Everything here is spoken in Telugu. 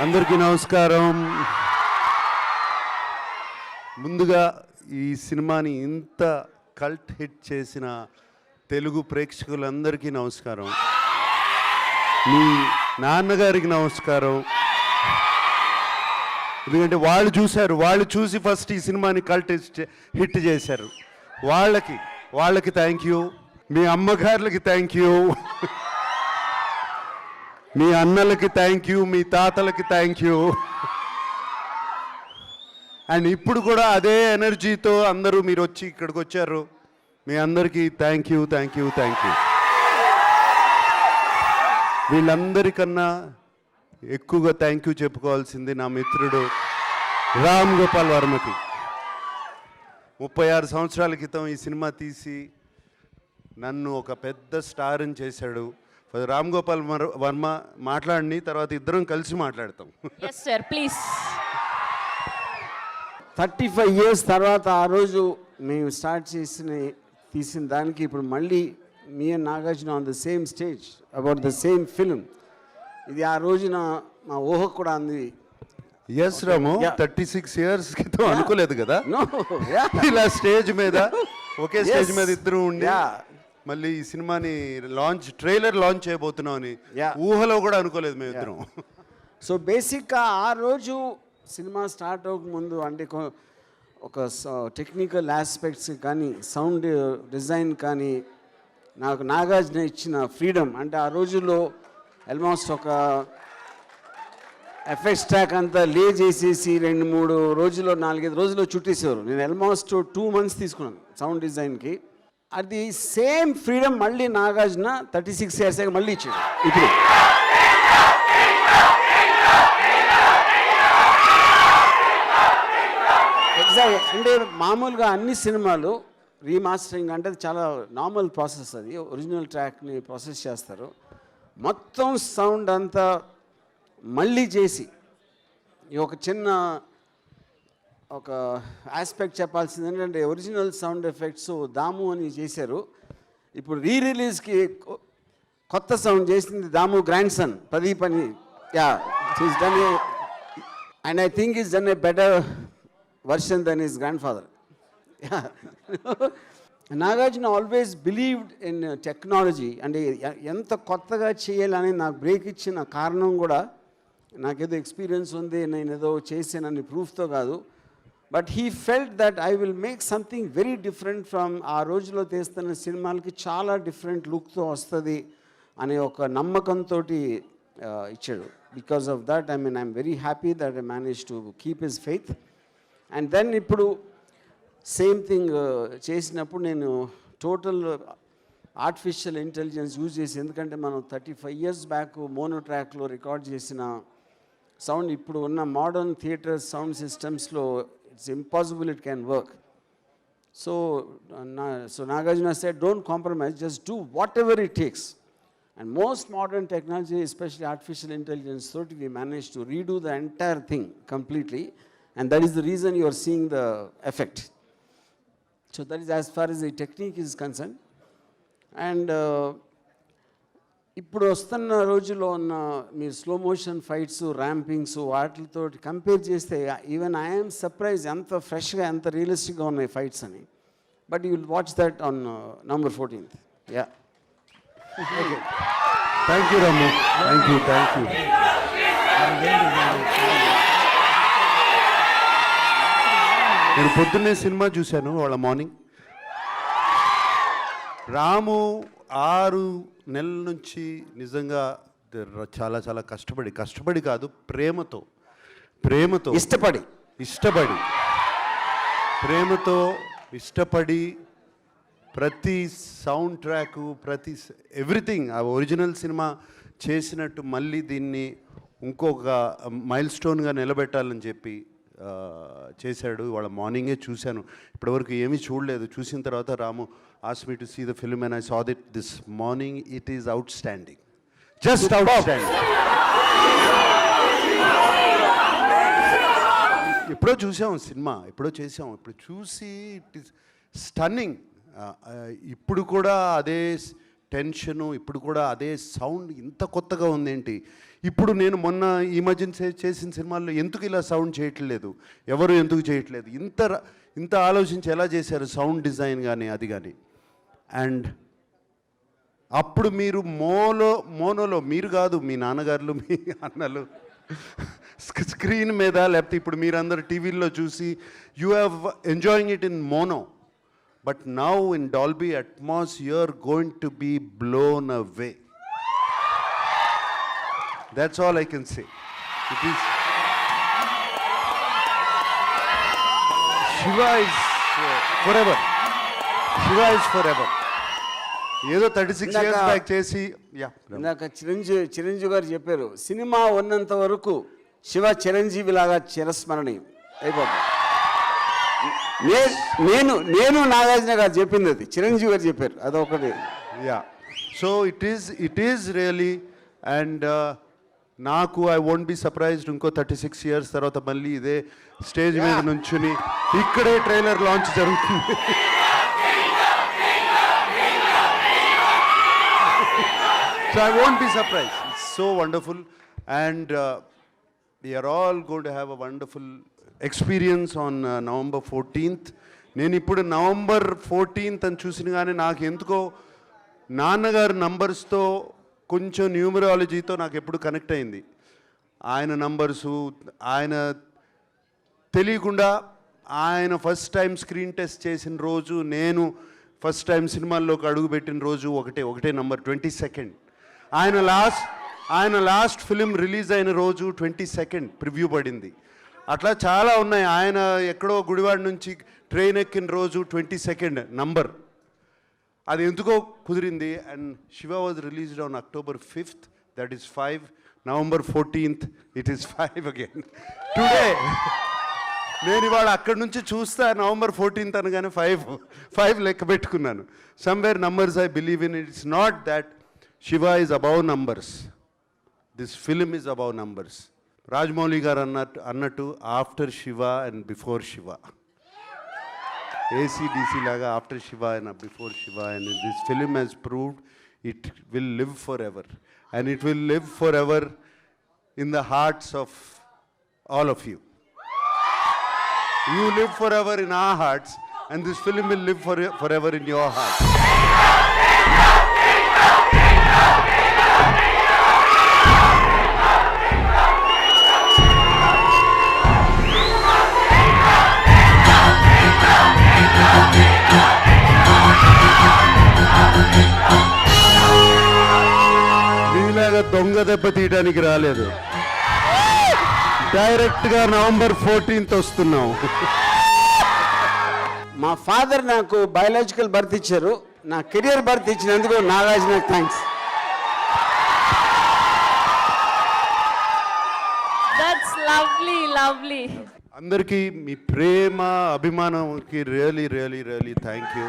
అందరికీ నమస్కారం. ముందుగా ఈ సినిమాని ఇంత కల్ట్ హిట్ చేసిన తెలుగు ప్రేక్షకులందరికీ నమస్కారం. మీ నాన్నగారికి నమస్కారం. ఎందుకంటే వాళ్ళు చూసి ఫస్ట్ ఈ సినిమాని కల్ట్ హిట్ చేశారు. వాళ్ళకి థ్యాంక్ యూ. మీ అమ్మగారులకి థ్యాంక్ యూ. మీ అన్నలకి థ్యాంక్ యూ. మీ తాతలకి థ్యాంక్ యూ. అండ్ ఇప్పుడు కూడా అదే ఎనర్జీతో అందరూ మీరు వచ్చి ఇక్కడికి వచ్చారు. మీ అందరికీ థ్యాంక్ యూ. వీళ్ళందరికన్నా ఎక్కువగా థ్యాంక్ యూ చెప్పుకోవాల్సింది నా మిత్రుడు రామ్ గోపాల్ వర్మకి. 36 సంవత్సరాల క్రితం ఈ సినిమా తీసి నన్ను ఒక పెద్ద స్టార్ని చేశాడు. రామ్ గోపాల్ వర్మ మాట్లాడిని తర్వాత ఇద్దరం కలిసి మాట్లాడతాం. Yes sir, please. 35 years తర్వాత ఆ రోజు మేము స్టార్ట్ తీసిన దానికి ఇప్పుడు మళ్ళీ me and Nagarjuna on the same stage about the same film. ఇది ఆ రోజున మా ఊహ కూడా అంది. ఎస్ రాము, 36 years క్రితం అనుకోలేదు కదా No, yeah. ఇలా స్టేజ్ మీద ఒకే స్టేజ్ మీద ఇద్దరు ఉండి మళ్ళీ ఈ సినిమాని ట్రైలర్ లాంచ్ చేయబోతున్నాం అని ఊహలో కూడా అనుకోలేదు మేము ఇద్దరం. సో బేసిక్గా ఆ రోజు సినిమా స్టార్ట్ అవ్వకముందు అంటే ఒక టెక్నికల్ ఆస్పెక్ట్స్ కానీ సౌండ్ డిజైన్ కానీ నాకు నాగార్జున ఇచ్చిన ఫ్రీడమ్. అంటే ఆ రోజుల్లో ఆల్మోస్ట్ ఒక ఎఫెక్ట్స్ ట్రాక్ అంతా లే చేసేసి 2-3 రోజుల్లో 4-5 రోజుల్లో చుట్టేసేవారు. నేను ఆల్మోస్ట్ 2 months తీసుకున్నాను సౌండ్ డిజైన్కి. అది సేమ్ ఫ్రీడమ్ మళ్ళీ నాగార్జున 36 years మళ్ళీ ఇచ్చాడు. ఇప్పుడు ఎగ్జాక్ట్ అంటే మామూలుగా అన్ని సినిమాలు రీమాస్టరింగ్ అంటే చాలా నార్మల్ ప్రాసెస్. అది ఒరిజినల్ ట్రాక్ని ప్రాసెస్ చేస్తారు. మొత్తం సౌండ్ అంతా మళ్ళీ చేసి ఒక చిన్న ఒక ఆస్పెక్ట్ చెప్పాల్సింది ఏంటంటే ఒరిజినల్ సౌండ్ ఎఫెక్ట్స్ దాము అని చేశారు. ఇప్పుడు రిలీజ్కి కొత్త సౌండ్ చేసింది దాము గ్రాండ్ సన్ ప్రదీప్ అని. He's done and I think he's done a better version than his grandfather. Nagarjuna always believed in technology. అంటే ఎంత కొత్తగా చేయాలని నాకు బ్రేక్ ఇచ్చిన కారణం కూడా నాకేదో ఎక్స్పీరియన్స్ ఉంది, నేను ఏదో చేసానని ప్రూఫ్తో కాదు. But he felt that I will make something very different from ఆ రోజులో తీస్తున్న సినిమాలకి చాలా డిఫరెంట్ లుక్తో వస్తుంది అనే ఒక నమ్మకంతో ఇచ్చాడు. Because of that I'm very happy that I manage to keep his faith. And then ఇప్పుడు సేమ్ థింగ్ చేసినప్పుడు నేను టోటల్ ఆర్టిఫిషియల్ ఇంటెలిజెన్స్ యూజ్ చేసి, ఎందుకంటే మనం 35 years బ్యాక్ మోనో ట్రాక్లో రికార్డ్ చేసిన సౌండ్ ఇప్పుడు ఉన్న మోడర్న్ థియేటర్ సౌండ్ సిస్టమ్స్లో it's impossible it can work. So Nagarjuna said, don't compromise, just do whatever it takes. And most modern technology, especially artificial intelligence, so we managed to redo the entire thing completely. And that is the reason you are seeing the effect. So that is as far as the technique is concerned. And ఇప్పుడు వస్తున్న రోజుల్లో ఉన్న మీరు స్లో మోషన్ ఫైట్స్ ర్యాంపింగ్స్ వాటితో కంపేర్ చేస్తే ఈవెన్ ఐఎమ్ సర్ప్రైజ్ ఎంత ఫ్రెష్గా ఎంత రియలిస్టిక్గా ఉన్నాయి ఫైట్స్ అని. But you will watch that on November 14th. Thank you Ramu. Thank you. నేను పొద్దున్నే సినిమా చూశాను వాళ్ళ మార్నింగ్. రాము 6 నెలల నుంచి నిజంగా చాలా కష్టపడి కాదు, ప్రేమతో ఇష్టపడి ప్రతి సౌండ్ ట్రాక్ ప్రతి ఎవ్రీథింగ్ ఆ ఒరిజినల్ సినిమా చేసినట్టు మళ్ళీ దీన్ని ఇంకొక మైల్ స్టోన్గా నిలబెట్టాలని చెప్పి చేశాడు. వాళ్ళ మార్నింగే చూశాను, ఇప్పటివరకు ఏమీ చూడలేదు. చూసిన తర్వాత రాము asked me to see the film and I saw it this morning. It is outstanding, just outstanding. ఎప్పుడో చూసాం సినిమా, ఎప్పుడో చేసాం, ఇప్పుడు చూసి ఇట్ ఈస్ స్టన్నింగ్. ఇప్పుడు కూడా అదే టెన్షను, ఇప్పుడు కూడా అదే సౌండ్ ఇంత కొత్తగా ఉందేంటి. ఇప్పుడు నేను మొన్న ఈ మధ్యన చేసిన సినిమాల్లో ఎందుకు ఇలా సౌండ్ చేయట్లేదు, ఎవరు ఎందుకు చేయట్లేదు, ఇంత ఆలోచించి ఎలా చేశారు సౌండ్ డిజైన్ కానీ అది కానీ. అండ్ అప్పుడు మీరు మోనోలో మీరు కాదు, మీ నాన్నగారులు, మీ అన్నలు స్క్రీన్ మీద, లేకపోతే ఇప్పుడు మీరందరూ టీవీల్లో చూసి you have enjoying it in mono. But now in Dolby Atmos, you're going to be blown away. That's all I can say. It is. Shiva is forever. Shiva is forever. ఏదో 36 years బ్యాక్ చేసి ఇందాక చిరంజీవి గారు చెప్పారు, సినిమా ఉన్నంత వరకు శివ చిరంజీవి లాగా చిరస్మరణీయం అయిపోతుంది. నేను నాగార్జున గారు చెప్పింది అది, చిరంజీవి గారు చెప్పారు అదొకటి. So it is really. And నాకు ఐ వోంట్ బి సర్ప్రైజ్డ్ ఇంకో 36 years తర్వాత మళ్ళీ ఇదే స్టేజ్ మీద నుంచుని ఇక్కడే ట్రైలర్ లాంచ్ జరుగుతుంది. So I won't be surprised. It's so wonderful, and we are all going to have a wonderful experience on November 14th. నేను ఇప్పుడు November 14th అని చూసిన కానీ నాకు ఎందుకో నాన్నగారు నంబర్స్తో కొంచెం న్యూమరాలజీతో నాకు ఎప్పుడు కనెక్ట్ అయింది. ఆయన నంబర్సు, ఆయన తెలియకుండా ఆయన ఫస్ట్ టైం స్క్రీన్ టెస్ట్ చేసిన రోజు, నేను ఫస్ట్ టైం సినిమాల్లోకి అడుగుపెట్టిన రోజు ఒకటే నంబర్ 22nd. ఆయన లాస్ట్ ఫిలిం రిలీజ్ అయిన రోజు 22nd ప్రివ్యూ పడింది. అట్లా చాలా ఉన్నాయి. ఆయన ఎక్కడో గుడివాడ నుంచి ట్రైన్ ఎక్కిన రోజు 22nd నంబర్, అది ఎందుకో కుదిరింది. And Shiva was released on October 5th, that is 5. November 14th it is 5 again today. నేను ఇవాళ అక్కడి నుంచి చూస్తా November 14th అనగానే 5 లెక్క పెట్టుకున్నాను. Somewhere numbers I believe in. It's not that Shiva is above numbers. This film is above numbers. Rajmouli garu annattu after Shiva and before Shiva. ACDC laga after Shiva and before Shiva, and this film has proved it will live forever. And it will live forever in the hearts of all of you. You live forever in our hearts, and this film will live forever in your hearts. నీలాగా దొంగ దెబ్బ తీయడానికి రాలేదు, డైరెక్ట్గా November 14th వస్తున్నాం. మా ఫాదర్ నాకు బయాలజికల్ బర్త్ ఇచ్చారు, నా కెరియర్ బర్త్ ఇచ్చినందుకు నాగార్జున థ్యాంక్స్. That's lovely. అందరికీ మీ ప్రేమ అభిమానంకి రియలీ థ్యాంక్ యూ.